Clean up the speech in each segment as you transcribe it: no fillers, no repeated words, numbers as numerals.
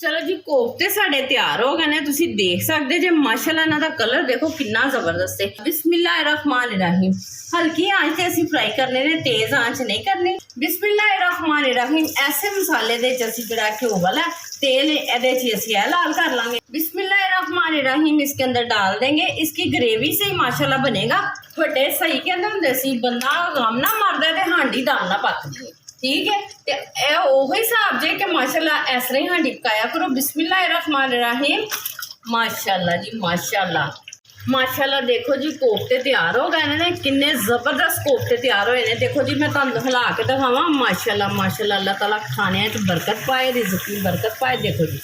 चलो जी कोफ्ते साढ़े तैयार हो गए ने। तुसी देख सकते जे माशाल्लाह इन्हां दा कलर देखो कितना जबरदस्त है। बिस्मिल्लाहिर्रहमानिर्रहीम। हल्की आंच से असीं फ्राई करने ने, तेज आंच नहीं करनी। बिस्मिल्लाहिर्रहमानिर्रहीम। ऐसे मसाले दे च असीं जेहड़ा घ्यो वाला तेल एदे च असीं लाल कर लांगे। बिस्मिल्लाहिर्रहमानिर्रहीम। इसके अंदर डाल देंगे। इसकी ग्रेवी से ही माशाल्लाह बनेगा। बड़े सही कहंदे हुंदे सी बंदा गम ना मरदा ते हांडी दाल ना पकदी। ठीक है, तो वही हिसाब जे कि माशाल्लाह इस तरह ही हांडी पकाया करो। बिस्मिल्लाहिर्रहमानिर्रहीम। माशाल्लाह जी माशाल्लाह माशाल्लाह। देखो जी कोफ्ते तैयार हो गए ने। किन्ने जबरदस्त कोफ्ते तैयार होए ने। देखो जी मैं तुहानू हिला के दिखावां। माशाल्लाह माशाल्लाह। अल्लाह ताला खाने च बरकत पाए, रिज़्क में बरकत पाए। देखो जी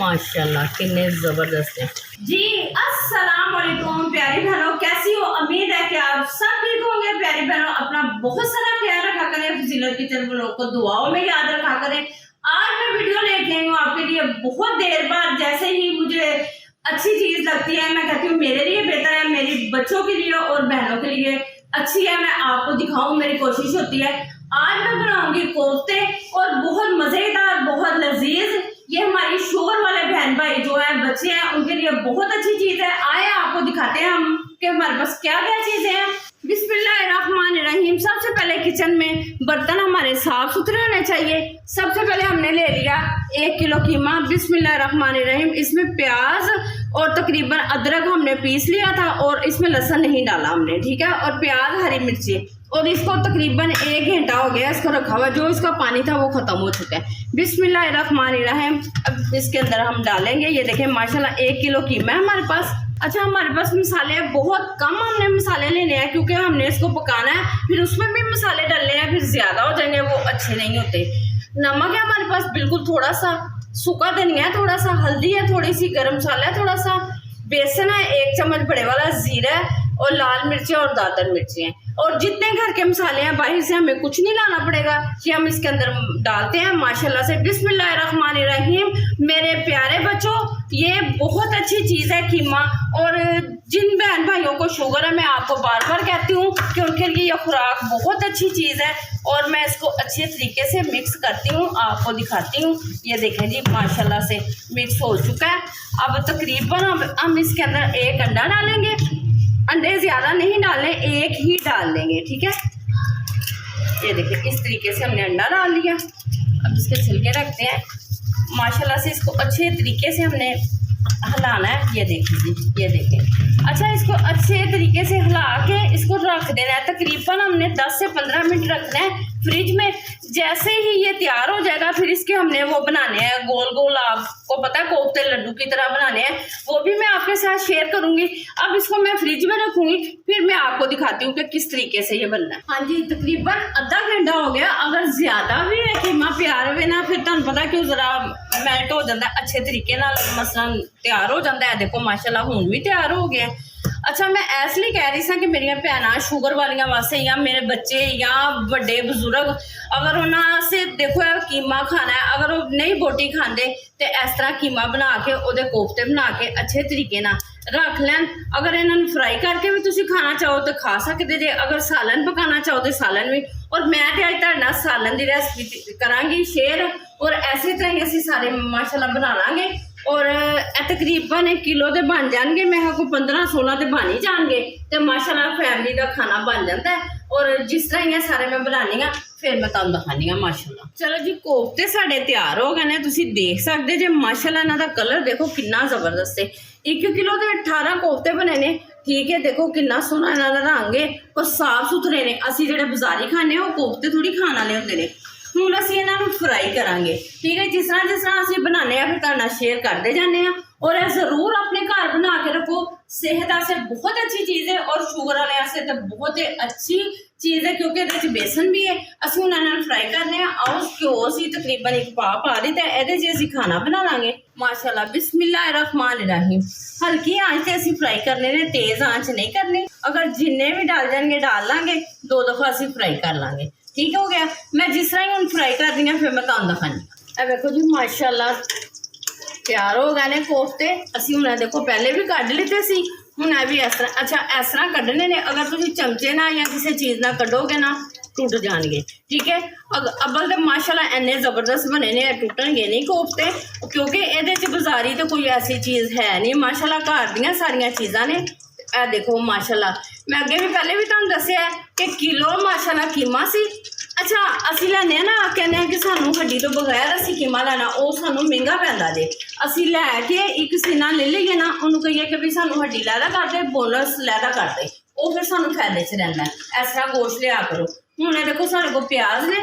माशाल्लाह किन्ने जबरदस्त है जी। अस्सलाम वालेकुम प्यारी बहनों, कैसी हो? उम्मीद है कि आप सब ठीक होंगे। प्यारी बहनों अपना बहुत सारा ख्याल रखा करें। फजीलत किचन ब्लॉग को दुआओं में याद रखा करें। आज मैं वीडियो लेके आई हूँ आपके लिए बहुत देर बाद। जैसे ही मुझे अच्छी चीज लगती है मैं कहती हूँ मेरे लिए बेहतर है, मेरी बच्चों के लिए और बहनों के लिए अच्छी है, मैं आपको दिखाऊं, मेरी कोशिश होती है। आज मैं बनाऊंगी कोफ्ते और बहुत मजेदार, बहुत लजीज। ये हमारी शोर वाले बहन भाई जो है, बच्चे हैं, उनके लिए बहुत अच्छी चीज है। आए आपको दिखाते हैं हम कि हमारे पास क्या क्या चीजें हैं। बिस्मिल्लाहिर्रहमानिर्रहीम। सबसे पहले किचन में बर्तन हमारे साफ सुथरे होने चाहिए। सबसे पहले हमने ले लिया 1 किलो कीमा। बिस्मिल्लाहिर्रहमानिर्रहीम। इसमें प्याज और तकरीबन अदरक हमने पीस लिया था और इसमें लहसुन नहीं डाला हमने, ठीक है। और प्याज, हरी मिर्ची, और इसको तकरीबन 1 घंटा हो गया इसको रखा हुआ। जो इसका पानी था वो खत्म हो चुका है। बिस्मिल्लाहिर्रहमानिर्रहीम। अब इसके अंदर हम डालेंगे, ये देखें माशाल्लाह 1 किलो कीमा है हमारे पास। अच्छा हमारे पास मसाले बहुत कम, हमने मसाले लेने हैं क्योंकि हमने इसको पकाना है, फिर उसमें भी मसाले डालने हैं, फिर ज़्यादा हो जाएंगे वो अच्छे नहीं होते। नमक है हमारे पास बिल्कुल थोड़ा सा, सूखा धनिया है थोड़ा सा, हल्दी है थोड़ी सी, गरम मसाला है थोड़ा सा, बेसन है 1 चम्मच बड़े वाला, जीरा है और लाल मिर्ची और दादर मिर्ची हैं। और जितने घर के मसाले हैं बाहर से हमें कुछ नहीं लाना पड़ेगा, ये हम इसके अंदर डालते हैं माशाल्लाह से। बिस्मिल्लाहिर्रहमानिर्रहीम। मेरे प्यारे बच्चों ये बहुत अच्छी चीज़ है कीमा। और जिन बहन भाइयों को शुगर है मैं आपको बार बार कहती हूँ कि उनके लिए यह खुराक बहुत अच्छी चीज़ है। और मैं इसको अच्छे तरीके से मिक्स करती हूँ, आपको दिखाती हूँ। ये देखें जी माशाल्लाह से मिक्स हो चुका है। अब तकरीबन हम इसके अंदर 1 अंडा डालेंगे। अंडे ज़्यादा नहीं डालने, 1 ही डाल देंगे, ठीक है। ये देखिए इस तरीके से हमने अंडा डाल लिया। अब इसके छिलके रखते हैं। माशाल्लाह से इसको अच्छे तरीके से हमने हिलाना है। ये देखिए जी, ये देखें। अच्छा इसको अच्छे तरीके से हिला के इसको रख देना है। तकरीबन हमने 10 से 15 मिनट रखना है फ्रिज में। जैसे ही ये तैयार हो जाएगा फिर इसके हमने वो बनाने हैं गोल गोल, आपको पता है कोफ्ते लड्डू की तरह बनाने हैं, वो भी मैं आपके साथ शेयर करूंगी। अब इसको मैं फ्रिज में रखूंगी, फिर मैं आपको दिखाती हूँ कि किस तरीके से ये बनना है। हाँ जी तकरीबन आधा घंटा हो गया। अगर ज्यादा भी है कीमा प्यार हुए ना, फिर तुम पता क्यों जरा मेल्ट हो जाता है अच्छे तरीके नाल, मसलन तैयार हो जाता है। देखो माशाल्लाह हुण भी तैयार हो गया। अच्छा मैं इसलिए कह रही सा कि मेरिया भैन शुगर वालियां वास्ते या मेरे बच्चे या बड़े बुजुर्ग अगर उन्होंने से देखो कीमा खाना है, अगर वो नहीं बोटी खाते तो इस तरह कीमा बना के उहदे कोफ्ते बना के अच्छे तरीके ना रख लैन। अगर इन्होंने फ्राई करके भी तुसी खाना चाहो तो खा सकते जे, अगर सालन पकाना चाहो तो सालन भी। और मैं तो अज तुहाडे सालन की रेसिपी करांगी शेयर, और इसे तरह ही असीं सारे माशाल्लाह बना लांगे। और तकरीबन 1 किलो के बन जाएंगे, मैं कोई 15-16 तो बन ही जाएंगे, तो माशाल्लाह फैमिली का खाना बन जाता है। और जिस तरह ये सारे मैं बनानी हाँ फिर मैं तुहानू दिखानी हाँ माशाल्लाह। चलो जी कोफ्ते साढ़े तैयार हो गए हैं। तुसीं देख सकते जे माशाल्लाह इन्हां दा कलर देखो कितना जबरदस्त है। 1 किलो के 18 कोफ्ते बने ने, ठीक है। देखो कितना सोहना इन्हां दा रंग है और साफ सुथरे ने। असीं जिहड़े बाजारी खाने वो कोफ्ते थोड़ी खाने वाले होंदे ने। हुण असीं इन्हां नूं फ्राई करांगे, ठीक है। जिस तरह असीं बनाने फिर तुहाडे नाल शेयर करते जाने हैं। और यह जरूर अपने घर बना के रखो, सेहत वास्ते बहुत अच्छी चीज़ है और शुगर वाले वास्ते तो बहुत अच्छी चीज़ है क्योंकि ये बेसन भी है। असं हूँ इन्होंने फ्राई करने हैं। आओ घ्यो असी तकरीबन 1 पा दी तो ये असी खाना बना लाँगे माशाल्लाह। बिस्मिल्लाहिर्रहमानिर्रहीम। हल्की आंच से असी फ्राई करने ने, तेज़ आंच नहीं करनी। अगर जिन्ने भी डाल जाएंगे डाल लाँगे, 2 दफ़ा असी फ्राई कर लाँगे, ठीक हो गया। मैं जिस तरह ही हम फ्राई कर रही हूँ फिर मैं तुहानू दिखानी। अब देखो जी माशाल्लाह तैयार हो गए ने कोफ्ते। असी हुण देखो पहले भी कढ़ लेते सी, ਹੁਣ ਇਹ ਵੀ ਇਸ ਤਰ੍ਹਾਂ, ਅੱਛਾ ਇਸ ਤਰ੍ਹਾਂ ਕੱਢਣੇ ਨੇ। ਅਗਰ ਤੁਸੀਂ ਚਮਚੇ ਨਾਲ ਜਾਂ ਕਿਸੇ ਚੀਜ਼ ਨਾਲ ਕੱਢੋਗੇ ਨਾ ਟੁੱਟ ਜਾਣਗੇ, ਠੀਕ ਹੈ। ਅੱਬਲ ਤੇ ਮਾਸ਼ਾਅੱਲਾ ਇੰਨੇ ਜ਼ਬਰਦਸਤ ਬਣੇ ਨੇ, ਟੁੱਟਣਗੇ ਨਹੀਂ ਕੋਫਤੇ, ਕਿਉਂਕਿ ਇਹਦੇ 'ਚ ਬਾਜ਼ਾਰੀ ਤਾਂ ਕੋਈ ਐਸੀ ਚੀਜ਼ ਹੈ ਨਹੀਂ। ਮਾਸ਼ਾਅੱਲਾ ਘਰ ਦੀਆਂ ਸਾਰੀਆਂ ਚੀਜ਼ਾਂ ਨੇ। ਇਹ ਦੇਖੋ ਮਾਸ਼ਾਅੱਲਾ, ਮੈਂ ਅੱਗੇ ਵੀ ਪਹਿਲੇ ਵੀ ਤੁਹਾਨੂੰ ਦੱਸਿਆ ਕਿ ਕਿਲੋ ਮਾਸ਼ਾਅੱਲਾ ਕੀਮਾ ਸੀ। ਅੱਛਾ ਅਸੀਂ ਲੈਂਦੇ ਹਾਂ ਨਾ, ਕਹਿੰਦੇ ਹਾਂ ਕਿ ਸਾਨੂੰ ਹੱਡੀ ਤੋਂ ਬਗੈਰ ਅਸੀਂ ਕੀਮਾ ਲੈਣਾ, ਉਹ ਸਾਨੂੰ ਮਹਿੰਗਾ ਪੈਂਦਾ ਜੇ। ਅਸੀਂ ਲੈ ਕੇ ਇੱਕ ਸੀਨਾ ਲੈ ਲਈਏ ਨਾ, ਉਹਨੂੰ ਕਹੀਏ ਕਿ ਵੀ ਸਾਨੂੰ ਹੱਡੀ ਲੈਦਾ ਕਰਦੇ, ਬੋਨਸ ਲੈਦਾ ਕਰਦੇ, ਉਹ ਫਿਰ ਸਾਨੂੰ ਫਾਇਦੇ 'ਚ ਰਹਿੰਦਾ। ਇਸ ਤਰ੍ਹਾਂ ਗੋਸ਼ਤ ਲਿਆ ਕਰੋ। ਹੁਣ ਇਹ ਦੇਖੋ ਸਾਡੇ ਕੋਲ ਪਿਆਜ਼ ਨੇ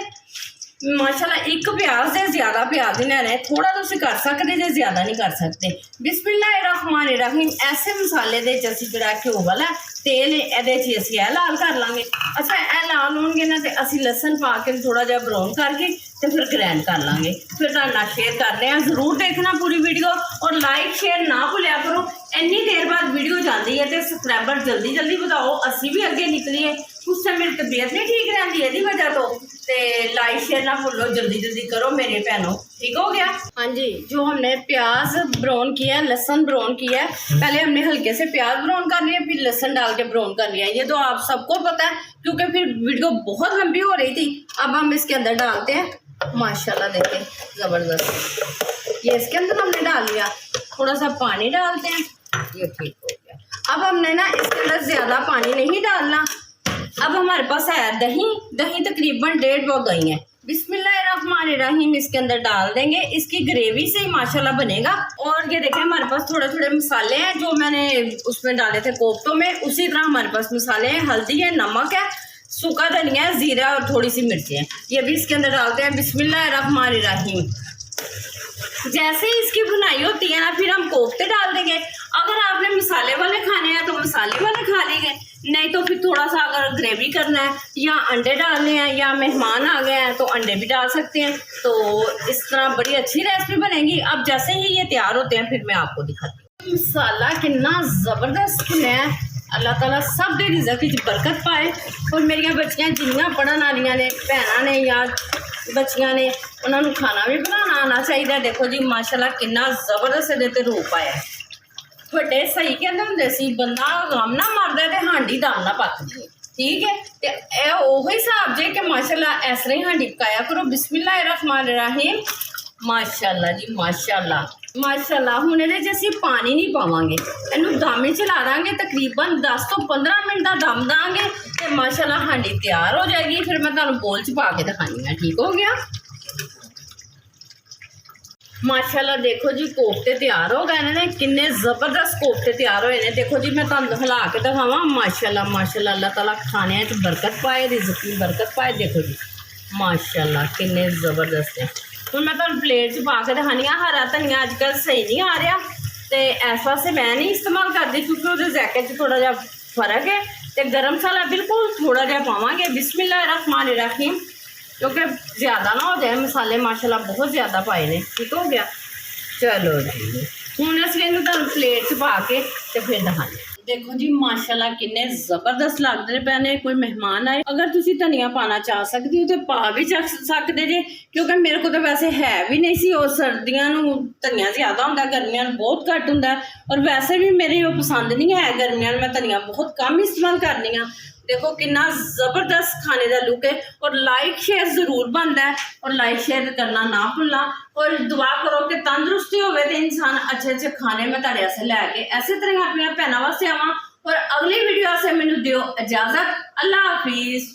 ਮਾਸ਼ਾਅੱਲਾ, ਇੱਕ ਪਿਆਜ਼ ਦੇ ਜ਼ਿਆਦਾ ਪਿਆਜ਼ ਨਹੀਂ ਲੈਣੇ, ਥੋੜਾ ਤੁਸੀਂ ਕਰ ਸਕਦੇ ਜੇ, ਜ਼ਿਆਦਾ ਨਹੀਂ ਕਰ ਸਕਦੇ। ਬਿਸਮਿल्लाहिर्रहमानिर्रहीम। ऐसे मसाले ਦੇ ਚ ਅਸੀਂ ਜਿਹੜਾ ਘਿਓ ਵਾਲਾ ਤੇਲ ਇਹਦੇ 'ਚ ਅਸੀਂ ਇਹ ਲਾਲ ਕਰ ਲਾਂਗੇ। ਅੱਛਾ ਇਹ ਲਾਲ ਹੋਣਗੇ ਨਾ ਤੇ ਅਸੀਂ ਲਸਣ ਪਾ ਕੇ ਥੋੜਾ ਜਿਹਾ ਬਰਾਊਨ ਕਰਕੇ ਤੇ ਫਿਰ ਗ੍ਰੈਂਡ ਕਰ ਲਾਂਗੇ। ਫਿਰ ਤੁਹਾਡੇ ਨਾਲ ਸ਼ੇਅਰ ਕਰਦੇ ਹਾਂ, ਜ਼ਰੂਰ ਦੇਖਣਾ ਪੂਰੀ ਵੀਡੀਓ ਔਰ ਲਾਈਕ ਸ਼ੇਅਰ ਨਾ ਭੁੱਲਿਆ ਕਰੋ। ਇੰਨੀ ਦੇਰ ਬਾਅਦ ਵੀਡੀਓ ਜਾਂਦੀ ਹੈ ਤੇ ਸਬਸਕ੍ਰਾਈਬਰ ਜਲਦੀ ਜਲਦੀ ਵਧਾਓ, ਅਸੀਂ ਵੀ ਅੱਗੇ ਨਿਕਲੀਏ। कुछ समय मेरी तबीयत नहीं ठीक रहती है वजह तो लाइक शेयर ना भूलो, जल्दी जल्दी करो मेरे बहनों, ठीक हो गया। हाँ जी, जो हमने प्याज ब्राउन किया, लहसुन ब्राउन किया है, पहले हमने हल्के से प्याज ब्राउन कर लिया, फिर लहसुन डाल के ब्राउन कर लिया। ये तो आप सबको पता है क्योंकि फिर वीडियो बहुत लंबी हो रही थी। अब हम इसके अंदर डालते हैं माशाल्लाह, देखें ज़बरदस्त। ये इसके अंदर हमने डाल लिया, थोड़ा सा पानी डालते हैं, ये ठीक हो गया। अब हमने ना इसके अंदर ज़्यादा पानी नहीं डालना। अब हमारे पास है दही, दही तकरीबन 1.5 पाव दही है। बिस्मिल्लाहिर्रहमानिर्रहीम इसके अंदर डाल देंगे, इसकी ग्रेवी से ही माशाल्लाह बनेगा। और ये देखें हमारे पास थोड़े थोड़े मसाले हैं जो मैंने उसमें डाले थे कोफ्तों में, उसी तरह हमारे पास मसाले हैं। हल्दी है, नमक है, सूखा धनिया है, जीरा और थोड़ी सी मिर्ची है, ये भी इसके अंदर डालते हैं। बिस्मिल्लाहिर्रहमानिर्रहीम। जैसे ही इसकी भुनाई होती है ना फिर हम कोफ्ते डाल देंगे। अगर आपने मसाले वाले खाने हैं तो मसाले वाले खा लेंगे, नहीं तो फिर थोड़ा सा अगर ग्रेवी करना है या अंडे डालने हैं या मेहमान आ गए हैं तो अंडे भी डाल सकते हैं। तो इस तरह बड़ी अच्छी रेसिपी बनेगी। अब जैसे ही ये तैयार होते हैं फिर मैं आपको दिखाती हूँ। मसाला कितना ज़बरदस्त है, अल्लाह ताला सब दे रिज़्क़ विच बरकत पाए। और मेरिया बच्चियां जिन्नियां पढ़न वालियां ने, भैनां ने या बच्चियां ने, उन्होंने खाना भी बनाना आना चाहिए। देखो जी माशाल्लाह कितना ज़बरदस्त ਇਹਦੇ ਤੇ ਰੂਪ ਆਇਆ। ਵੱਡੇ ਸਹੀ ਕਹਿੰਦੇ ਹੁੰਦੇ ਸੀ, ਬੰਦਾ ਗਮ ਨਾ ਮਰਦਾ ਤੇ ਹਾਂਡੀ ਦਮ ਨਾ ਪੱਕਦੀ, ਠੀਕ ਹੈ। ਤੇ ਇਹ ਉਹੀ ਹਿਸਾਬ ਜੇ ਕਿ ਮਾਸ਼ਾਅੱਲਾ ਇਸ ਤਰ੍ਹਾਂ ਹੀ ਹਾਂਡੀ ਪਕਾਇਆ ਕਰੋ। ਬਿਸਮਿल्लाहिर्रहमानिर्रहीम। ਮਾਸ਼ਾਅੱਲਾ ਜੀ ਮਾਸ਼ਾਅੱਲਾ ਮਾਸ਼ਾਅੱਲਾ। ਹੁਣ ਇਹਦੇ 'ਚ ਅਸੀਂ ਪਾਣੀ ਨਹੀਂ ਪਾਵਾਂਗੇ, ਇਹਨੂੰ ਦਮ 'ਚ ਲਾ ਦਾਂਗੇ, ਤਕਰੀਬਨ 10 ਤੋਂ 15 ਮਿੰਟ ਦਾ ਦਮ ਦਾਂਗੇ ਤੇ ਮਾਸ਼ਾਅੱਲਾ ਹਾਂਡੀ ਤਿਆਰ ਹੋ ਜਾਏਗੀ। ਫਿਰ ਮੈਂ ਤੁਹਾਨੂੰ ਬੋਲ 'ਚ ਪਾ ਕੇ ਦਿਖਾਣੀ ਆ, ਠੀਕ ਹੋ ਗਿਆ। माशाल्लाह देखो जी कोफ्ते तैयार हो गए ने, किन्ने ज़बरदस्त कोफ्ते तैयार होए ने। देखो जी मैं तुहानू हिला के दिखावां। माशाल्लाह माशाल्लाह, अल्लाह ताला खाने च बरकत पाए, रिज़्क़ में बरकत पाए। देखो जी माशाल्लाह किन्ने ज़बरदस्त है। हुण मैं तुहानू प्लेट च पा के दिखानी आ। हरा धनिया अजकल सही नहीं आ रहा तो इस वास्ते मैं नहीं इस्तेमाल करती क्योंकि वो जायके च थोड़ा जिहा फर्क है। तो गर्म मसाला बिल्कुल थोड़ा जिहा पावांगे। बिस्मिल्लाहिर्रहमानिर्रहीम, क्योंकि ज़्यादा ना हो जाए मसाले, माशाल्लाह बहुत ज़्यादा पाए ने, ठीक हो गया। चलो जी हुण असीं इहनूं तुहानूं प्लेट च पा के ते फिर दिखाने। देखो जी माशाल्लाह किन्ने ज़बरदस्त लगदे पे ने। कोई मेहमान आए अगर तुसीं धनिया पाना चाह सकदी हो तो पा भी सकदे जे, क्योंकि मेरे को तो वैसे है भी नहीं सी। और सर्दियां नूं धनिया ज़्यादा हुंदा, गर्मियां नूं बहुत घट हुंदा। और वैसे भी मेरे वो पसंद नहीं है, गर्मियां में धनिया बहुत कम इस्तेमाल करनी आ। देखो कितना ज़बरदस्त खाने का लुक है। और लाइक शेयर ज़रूर बनता है, और लाइक शेयर करना ना भूलना। और दुआ करो कि तंदुरुस्ती होवे ते इंसान अच्छे अच्छे खाने में तुहाडे वास्ते लैके इसे तरह अपनी भैनों वास्ते आवां। और अगली वीडियो से मैनूं दिओ इजाज़त। अल्लाह हाफिज़।